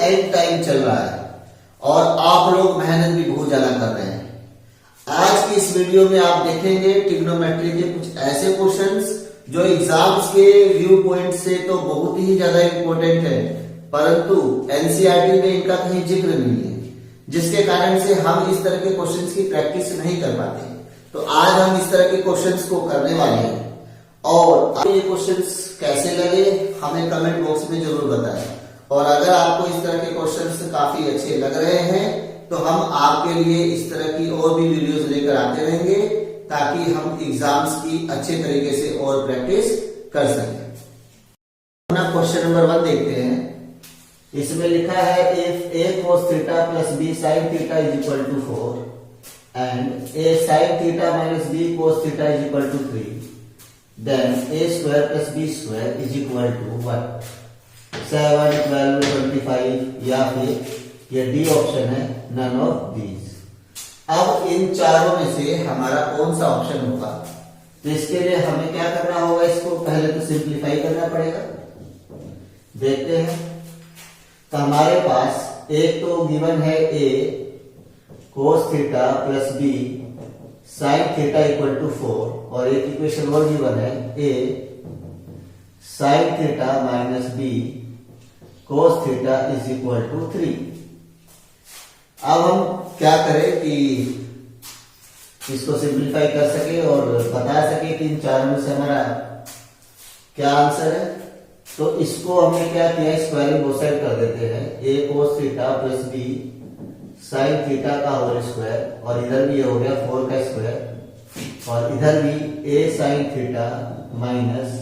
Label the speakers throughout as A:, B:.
A: And time चल रहा है और आप लोग मेहनत भी बहुत ज्यादा कर रहे हैं। आज की इस वीडियो में आप देखेंगे ट्रिग्नोमेट्री के कुछ ऐसे क्वेश्चंस जो एग्जाम्स के व्यू पॉइंट से तो बहुत ही ज्यादा इंपॉर्टेंट है, परंतु एनसीईआरटी में इनका कहीं जिक्र नहीं है, जिसके कारण से हम इस तरह के क्वेश्चंस की प्रैक्टिस नहीं कर पाते। तो आज हम इस तरह के क्वेश्चंस को करने वाले हैं और ये क्वेश्चंस कैसे लगे हमें कमेंट बॉक्स में जरूर बताएं। और अगर आपको इस तरह के क्वेश्चंस काफी अच्छे लग रहे हैं तो हम आपके लिए इस तरह की और भी वीडियोस लेकर आते रहेंगे ताकि हम एग्जाम्स की अच्छे तरीके से और प्रैक्टिस कर सकें। अपना क्वेश्चन नंबर 1 देखते हैं। इसमें लिखा है if a cos theta plus b sin theta is equal to 4 and a sin theta minus b cos theta is equal to 3 then a square plus b square is equal to what? 7, 12, 25 या फिर ये D option है none of these. अब इन चारों में से हमारा कौन सा ऑप्शन होगा? तो इसके लिए हमें क्या करना होगा? इसको पहले तो सिंप्लीफाई करना पड़ेगा। देखते हैं। तो हमारे पास एक तो गिवन है a cos theta plus b sin theta equal to 4 और एक इक्वेशन और गिवन है a sin theta minus b cos theta is equal to 3। अब हम क्या करें कि इसको सिंप्लीफाई कर सके और बता सके कि इन चारों में से हमारा क्या आंसर है। तो इसको हमने क्या किया? स्क्वायरिंग बोथ साइड कर देते हैं। a cos theta plus b sin theta का होल स्क्वायर और इधर भी हो गया 4 का स्क्वायर और इधर भी a sin theta minus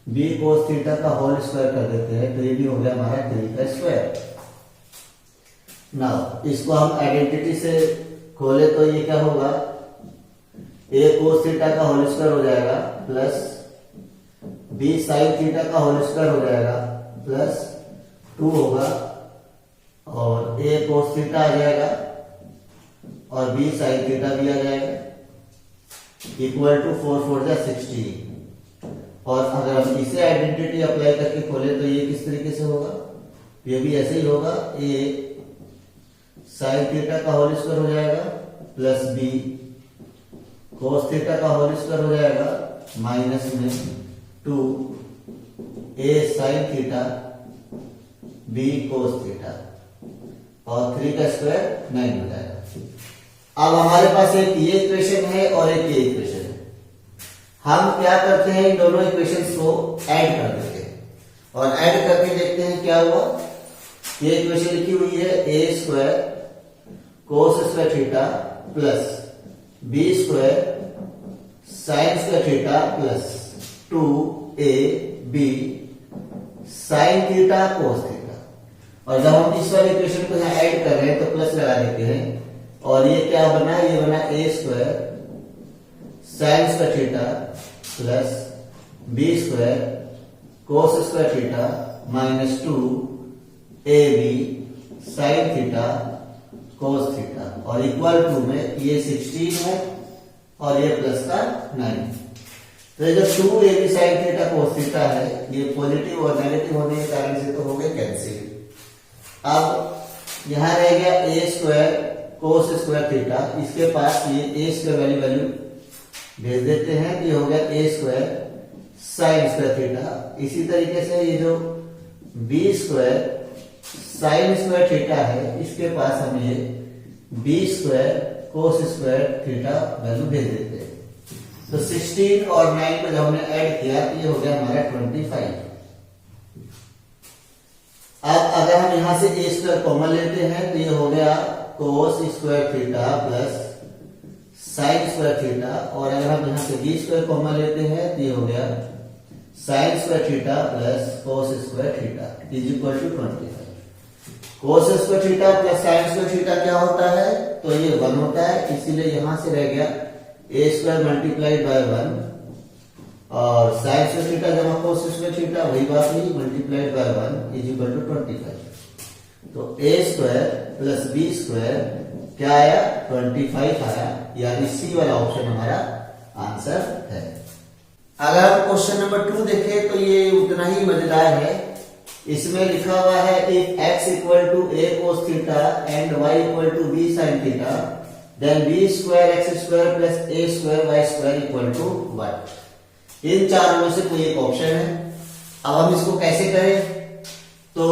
A: b cos theta का होल स्क्वायर कर देते हैं। तो ये भी हो गया हमारा 3 का स्क्वायर। नाउ इसको हम आइडेंटिटी से खोले तो ये क्या होगा? a cos थीटा का होल स्क्वायर हो जाएगा प्लस b sin थीटा का होल स्क्वायर हो जाएगा प्लस 2 होगा और a cos थीटा आ जाएगा और b sin थीटा भी आ जाएगा इक्वल टू 4 4 जा 16। और अगर हम इसे आइडेंटिटी अप्लाई करके खोले तो ये किस तरीके से होगा? ये भी ऐसे ही होगा। a sin थीटा का होल स्क्वायर हो जाएगा प्लस b cos थीटा का होल स्क्वायर हो जाएगा माइनस में 2 a sin theta b cos theta और 3 का स्क्वायर 9 हो जाएगा। अब हमारे पास एक ये इक्वेशन है और एक ये इक्वेशन है। हम क्या करते हैं? इन दोनों इक्वेशंस को ऐड कर देते हैं और ऐड करके देखते हैं क्या हुआ। ये इक्वेशन लिखी हुई है a square cos square theta plus b square sin square theta plus 2ab sin theta cos theta. और जब हम इस वाले इक्वेशन को यहाँ ऐड कर रहे हैं तो प्लस लगा देते हैं और ये क्या बना? ये बना a square sin square theta plus b square cos square theta minus 2ab sin theta cos theta और इक्वल टू में ये 16 है और ये प्लस का 9। तो जो 2ab sin theta cos theta है ये पॉजिटिव और नेगेटिव होने के कारण से तो हो गए कैंसिल। अब यहां रह गया a square cos square theta, इसके पास ये a स्क्वायर वाली वैल्यू भेज देते हैं तो ये हो गया a square sin square theta. इसी तरीके से ये जो b square sin square theta है इसके पास हम ये b square cos square theta value भेज देते हैं। तो 16 और 9 को जब हमने ऐड किया तो ये हो गया हमारा 25। अब अगर हम यहां से a स्क्वायर कॉमन लेते हैं तो ये हो गया cos square theta plus sin square theta और अगर हम यहां से b स्क्वायर कॉमन लेते हैं तो ये हो गया sin square theta plus cos square theta is equal to 25। cos square theta plus sin square theta क्या होता है? तो ये 1 होता है, इसीलिए यहां से रह गया a स्क्वायर मल्टीप्लाइड बाय 1 और sin स्क्वायर थीटा जमा cos स्क्वायर थीटा वही बात ही multiplied by 1 is equal to 25। तो a square plus b square क्या आया? 25 आया, यानी सी वाला ऑप्शन हमारा आंसर है। अगर हम क्वेश्चन नंबर 2 देखें तो ये उतना ही मजेदार है। इसमें लिखा हुआ है if x equal to a cos theta and y equal to b sin theta then b square x square plus a square y square equal to 1। इन चारों में से कोई एक ऑप्शन है। अब हम इसको कैसे करें, तो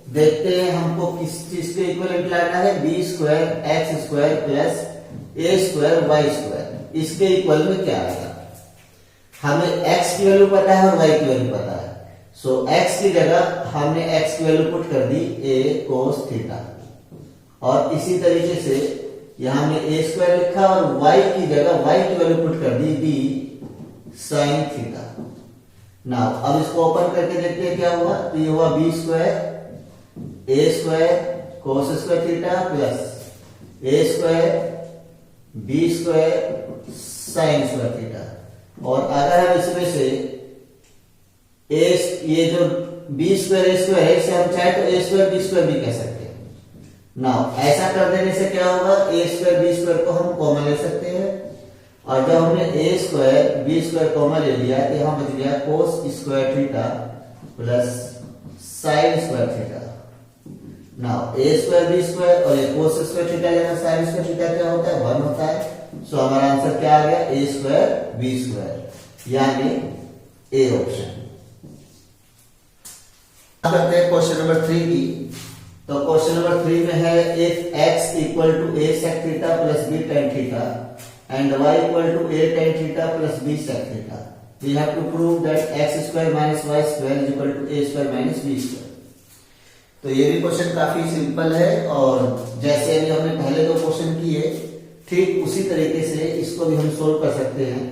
A: देखते हैं हमको किस चीज के इक्वलेंट लाना है। b square x square plus a square y square, इसके इक्वल में क्या आएगा। हमें x की वैल्यू पता है और y की वैल्यू पता है, सो x की जगह हमने x की वैल्यू पुट कर दी a cos थीटा, और इसी तरीके से यहां हमने a स्क्वायर लिखा और y की जगह y की वैल्यू पुट कर दी b sin थीटा। नाउ अब इसको ओपन करके देखते हैं क्या हुआ। तो ये हुआ b square a square cos square theta plus a square b square sin square theta. और अगर हम इसमें से ये जो बी स्क्वायर ए स्क्वायर है इसे हम चाहे तो ए स्क्वायर बी स्क्वायर भी कह सकते हैं। नाउ ऐसा कर देने से क्या होगा, ए स्क्वायर बी स्क्वायर को हम कॉमन ले सकते हैं, और जब हमने A square B square common ले लिया तो यहां बच गया cos square theta plus sine square theta. Now A square B square और ये कोस स्क्वायर थीटा लेना साइन स्क्वायर थीटा क्या होता है, 1 होता है। सो हमारा आंसर क्या आ गया, ए स्क्वायर बी स्क्वायर, यानी ए ऑप्शन। करते हैं क्वेश्चन नंबर 3 की। तो क्वेश्चन नंबर 3 में है if x equal to a sec theta plus b tan theta and y equal to a tan theta plus b sec theta, we have to prove that x square minus y square is equal to a square minus b square. तो ये भी question काफी simple है, और जैसे अभी हमने पहले दो क्वेश्चन किए ठीक उसी तरीके से इसको भी हम सोल्व कर सकते हैं।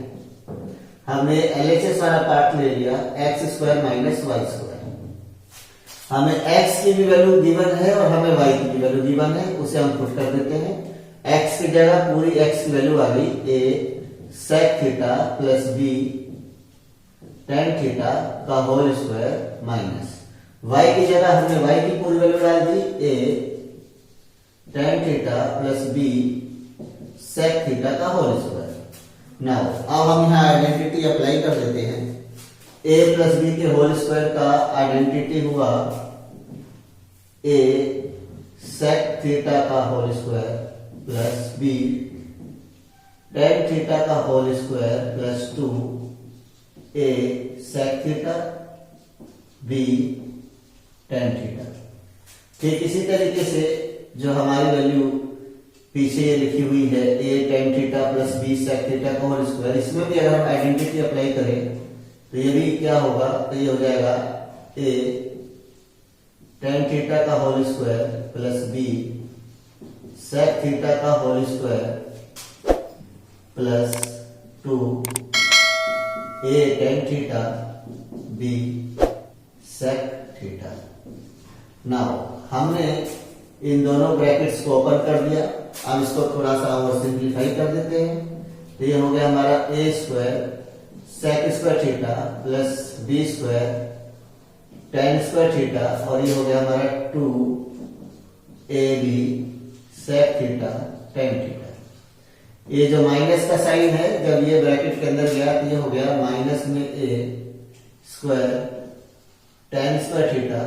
A: हमने LHS वाला पार्ट ले लिया x square minus y square. हमें x की भी वैल्यू गिवन है और हमें y की भी वैल्यू गिवन है, उसे हम पुट कर देते हैं। x की जगह पूरी x की वैल्यू आ गई a sec theta plus b tan theta का होल स्क्वायर माइनस y की जगह हमने y की पूरी वैल्यू डाल दी a tan theta plus b sec theta का होल स्क्वायर। नाउ अब हम यहाँ आइडेंटिटी अप्लाई कर देते हैं। a प्लस बी के होल स्क्वायर का आइडेंटिटी हुआ a sec थीटा का whole square plus b tan theta का whole square plus 2 a sec theta b tan theta. ठीक इसी तरीके से जो हमारी वैल्यू पीछे लिखी हुई है a tan theta plus b sec theta का होल स्क्वायर, इसमें भी अगर हम आइडेंटिटी अप्लाई करें तो ये भी क्या होगा, तो ये हो जाएगा a tan थीटा का whole square plus b sec theta का whole square plus 2 a tan theta b sec theta. Now हमने इन दोनों ब्रैकेट्स को ओपन कर दिया। अब इसको थोड़ा सा और सिंप्लीफाई कर देते हैं। तो ये हो गया हमारा a square sec square theta plus b square tan square theta, और ये हो गया हमारा 2ab sec theta tan theta. ये जो माइनस का साइन है जब ये ब्रैकेट के अंदर गया तो ये हो गया माइनस में a square tan square theta,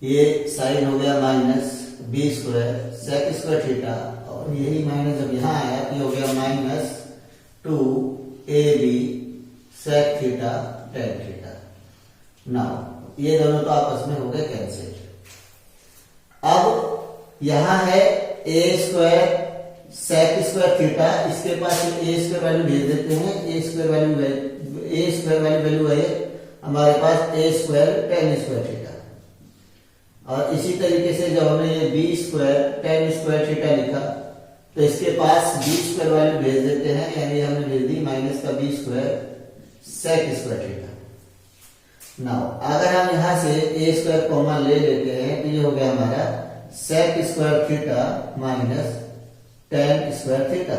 A: ये साइन हो गया minus b square sec square theta, और यही माइनस जब यहां आया तो ये हो गया minus 2ab sec theta tan theta. Now ये दोनों तो आपस में हो गए कैंसिल। अब यहां है a square sec square theta, इसके पास a स्क्वायर वैल्यू भेज देते हैं। a स्क्वायर वैल्यू है हमारे पास a square tan square theta, और इसी तरीके से जब हमने ये b square tan square theta लिखा तो इसके पास b स्क्वायर वैल्यू भेज देते हैं, यानी हमने भेज दी माइनस का b square sec square theta. Now अगर हम यहां से a स्क्वायर कॉमन ले लेते हैं तो ये हो गया हमारा sec square theta minus tan square theta.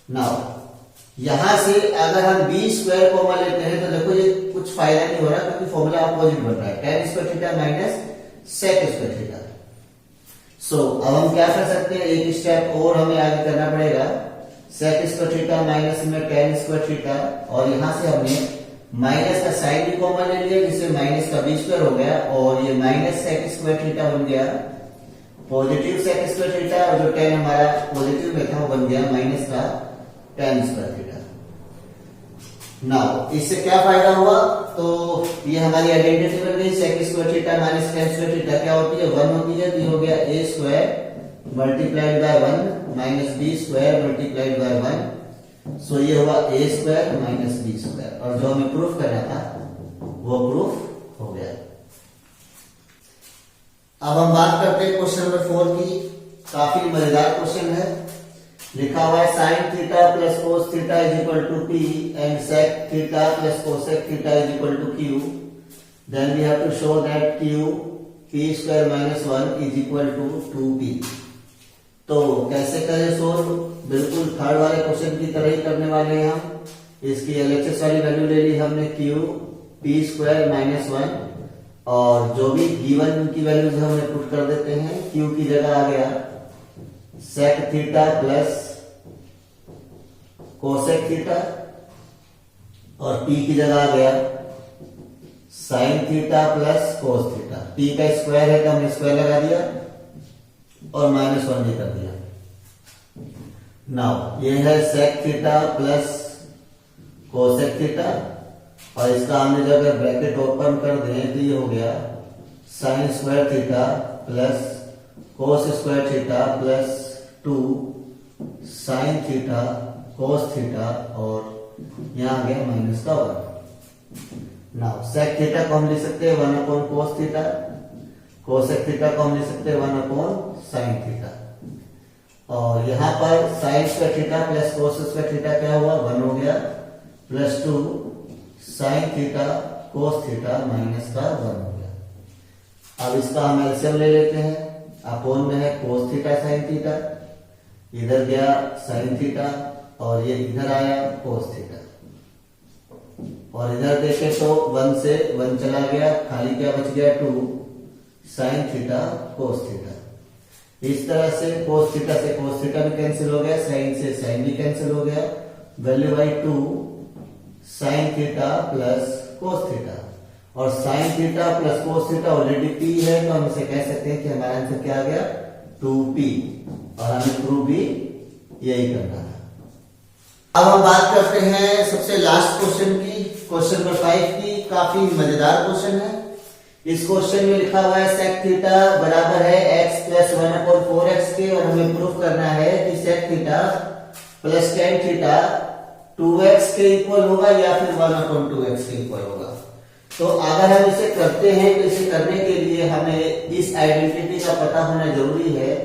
A: Now यहां से अगर हम b स्क्वायर कॉमन लेते हैं तो देखो ये कुछ फायदा नहीं हो रहा क्योंकि फॉर्मूला अपोजिट बन रहा है, tan square theta minus sec square theta. So अब हम क्या कर सकते हैं, एक स्टेप और हमें आगे करना पड़ेगा। sec स्क्वायर थीटा माइनस में tan स्क्वायर थीटा, और यहां से हमने माइनस का साइन भी कॉमन ले लिया जिससे माइनस का बी स्क्वायर हो गया और ये माइनस सेक स्क्वायर थीटा बन गया पॉजिटिव सेक स्क्वायर थीटा और जो टेन हमारा पॉजिटिव में था वो बन गया माइनस का टेन स्क्वायर थीटा। नाउ इससे क्या फायदा हुआ, तो ये हमारी आइडेंटिटी बन गई sec square theta minus tan square theta क्या होती है 1 होती है, तो ये हो गया A square multiplied by 1 minus B square multiplied by 1, so ये हुआ A square minus B square और जो हमें प्रूफ करना था वो प्रूफ हो गया। अब हम बात करते हैं क्वेश्चन नंबर 4 की। काफी मजेदार क्वेश्चन है। लिखा हुआ है sine theta plus cos theta is equal to P and sec theta plus cosec theta is equal to Q, then we have to show that Q P square minus 1 is equal to 2p। तो कैसे करें solve, बिल्कुल third वाले question की तरह ही करने वाले हैं हम। इसकी एलएचएस वाली वैल्यू ले ली हमने क्यू पी स्क्वायर माइनस 1 और जो भी गिवन की वैल्यूज हमने पुट कर देते हैं। क्यू की जगह आ गया sec theta plus cosec theta और पी की जगह आ गया sine theta plus cos theta. P का स्क्वायर है तो हमने स्क्वायर लगा दिया और माइनस 1 भी कर दिया। नाउ ये है sec theta plus cosec theta और इसका हमने जब ब्रैकेट ओपन कर दें तो ये हो गया साइन स्क्वायर थीटा प्लस कोस square theta plus 2 sine theta cos theta और यहां आ गया माइनस का 1। नाउ सेक थीटा को हम लिख सकते हैं 1 upon cos theta, cosec theta को हम लिख सकते हैं 1 अपॉन साइन थीटा और यहां पर साइन स्क्वायर थीटा प्लस कोस स्क्वायर थीटा क्या हुआ 1 हो गया plus 2 sine theta cos theta minus का 1 हो गया। अब इसका हम एलसीएम ले लेते हैं। अपॉन में है कोस थीटा साइन थीटा, इधर गया साइन थीटा और ये इधर आया कोस थीटा और इधर देखे तो 1 से 1 चला गया, खाली क्या बच गया 2 साइन थीटा कोस थीटा। इस तरह से कोस थीटा से कोस थीटा भी कैंसिल हो गया, साइन से साइन भी कैंसिल हो गया, value by 2 sine theta plus cos theta और sine theta plus cos theta already पी है तो हम इसे कह सकते हैं कि हमारा आंसर क्या आ गया 2p और हमें प्रूफ भी यही करना है। अब हम बात करते हैं सबसे लास्ट क्वेश्चन की, क्वेश्चन नंबर 5 की। काफी मजेदार क्वेश्चन है। इस क्वेश्चन में लिखा हुआ है सेक थीटा बराबर है x प्लस 1 अपॉन 4x के और हमें प्रूफ करना है कि sec theta plus tan theta 2x के इक्वल होगा या फिर 1 अपॉन 2x के इक्वल होगा। तो अगर हम इसे करते हैं तो इसे करने के लिए हमें इस आइडेंटिटी का पता होना जरूरी है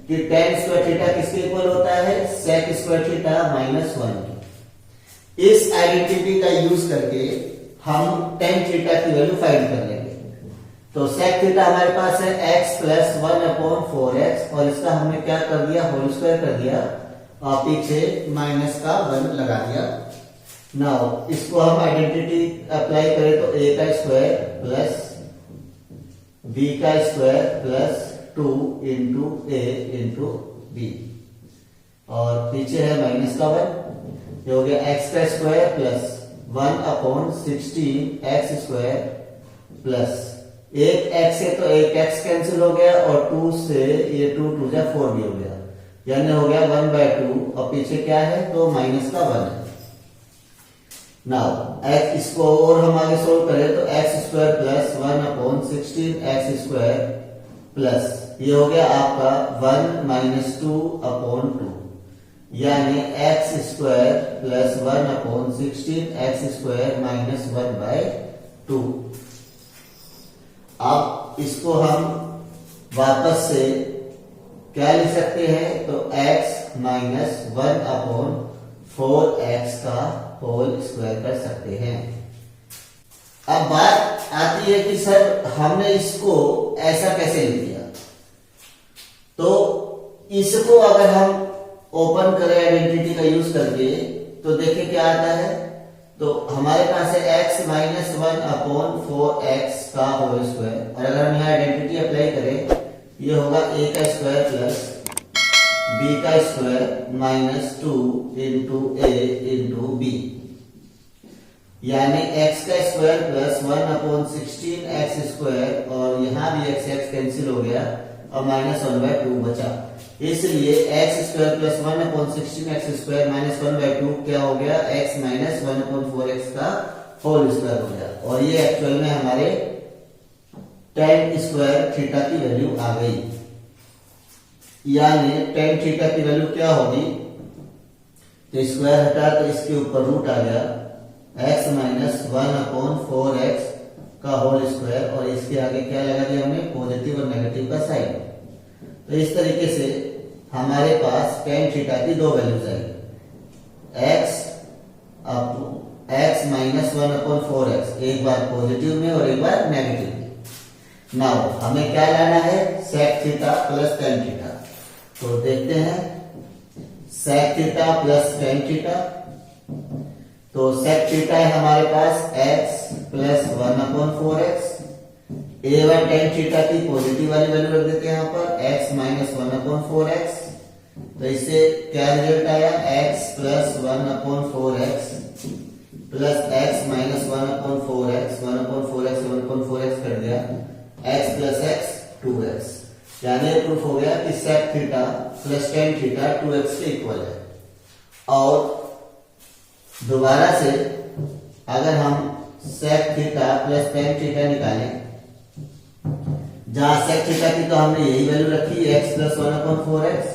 A: कि टेन स्क्वायर थीटा किसके इक्वल होता है सेक स्क्वायर थीटा माइनस 1। इस आइडेंटिटी का यूज करके हम टेन थीटा की वैल्यू फाइंड कर लेंगे। तो सेक थीटा हमारे पास है x प्लस 1 अपॉन 4x और इसका हमने क्या कर दिया होल स्क्वायर कर दिया और पीछे माइनस का 1 लगा दिया। नाउ इसको हम आइडेंटिटी अप्लाई करें तो a का स्क्वायर प्लस b का square plus 2 into a into b और पीछे है माइनस का 1, ये हो गया x का square plus 1 upon 16 x square plus एक x से तो एक x कैंसिल हो गया और 2 से ये 2 2 जा 4 भी हो गया, यानी हो गया 1/2 और पीछे क्या है तो माइनस का 1 है। नाउ x इसको और हम आगे सोल्व करें तो x square plus 1 upon 16 x square plus ये हो गया आपका 1 माइनस 2 अपॉन 2 यानी x square plus 1 upon 16 x square minus 1/2। अब इसको हम वापस से क्या लिख सकते हैं तो x माइनस 1 अपॉन 4x का होल स्क्वायर कर सकते हैं। अब बात आती है कि सर हमने इसको ऐसा कैसे लिख दिया, तो इसको अगर हम ओपन करें आइडेंटिटी का यूज करके तो देखिए क्या आता है। तो हमारे पास है x माइनस 1 अपॉन 4x का होल स्क्वायर और अगर हम यहाँ आइडेंटिटी अप्लाई करें ये होगा a का स्क्वायर प्लस b का square minus 2 into a into b। यानी एक्स का स्क्वायर प्लस 1/16 एक्स स्क्वायर, और यहाँ भी एक्स एक्स कैंसिल हो गया और -1/2 बचा। इसलिए x square plus 1/16 x square -1/2 क्या हो गया, एक्स माइनस 1/4 एक्स का होल स्क्वायर हो गया। और ये एक्चुअल में हमारे tan स्क्वायर थीटा की वैल्यू आ गई। यानी tan थीटा की वैल्यू क्या होगी, तो स्क्वायर हटा तो इसके ऊपर रूट आ गया, x माइनस 1/4 एक्स का होल स्क्वायर, और इसके आगे क्या लगा दिया हमने, पॉजिटिव और नेगेटिव का साइन। तो इस तरीके से हमारे पास tan थीटा की दो वैल्यूज आई, x माइनस 1/4 एक्स, एक बार पॉजिटिव में और एक बार नेगेटिव में। नाउ हमें क्या लाना है, sec theta plus tan theta. तो देखते हैं sec theta plus tan theta. तो sec थीटा है हमारे पास x plus 1/4 x. a1 tan theta की पॉजिटिव वाली वैल्यू रख देते हैं यहाँ पर, x माइनस 1/4 एक्स। तो इससे क्या रिजल्ट आया, x plus 1/4 x plus x minus 1/4 x, 1/4 x 1/4 x कर दिया, x प्लस x 2x। यानी प्रूफ हो गया कि sec theta plus tan theta 2x के इक्वल है। और दोबारा से अगर हम sec theta plus tan theta निकालें, जहां sec थीटा की तो हमने यही वैल्यू रखी x plus 1/4 x,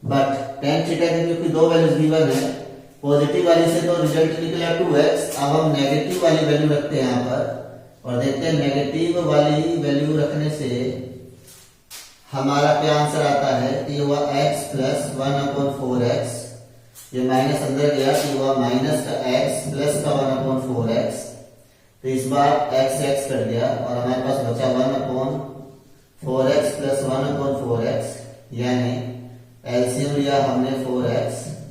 A: but tan theta की क्योंकि दो वैल्यूज गिवन है, पॉजिटिव वाली से तो रिजल्ट निकला 2x। अब हम नेगेटिव वाली वैल्यू रखते हैं यहाँ पर और देखते हैं नेगेटिव वाली वैल्यू रखने से हमारा क्या आंसर आता है कि हुआ x प्लस 1/4 एक्स, ये माइनस अंदर गया कि हुआ माइनस का x प्लस का 1/4 एक्स। तो इस बार x x कट गया और हमारे पास बचा 1/4 एक्स प्लस 1/4 एक्स, यानी एलसीएम लिया हमने 4x,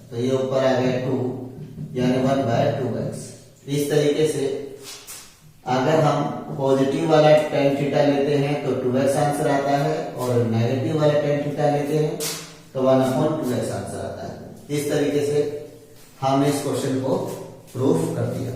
A: तो ये ऊपर आ गया 2, यानी 1/2x। इस तरीके से अगर हम पॉजिटिव वाला tan थीटा लेते हैं तो 2x आंसर आता है, और नेगेटिव वाला tan थीटा लेते हैं तो 1/2x आंसर आता है। इस तरीके से हमने इस क्वेश्चन को प्रूफ कर दिया।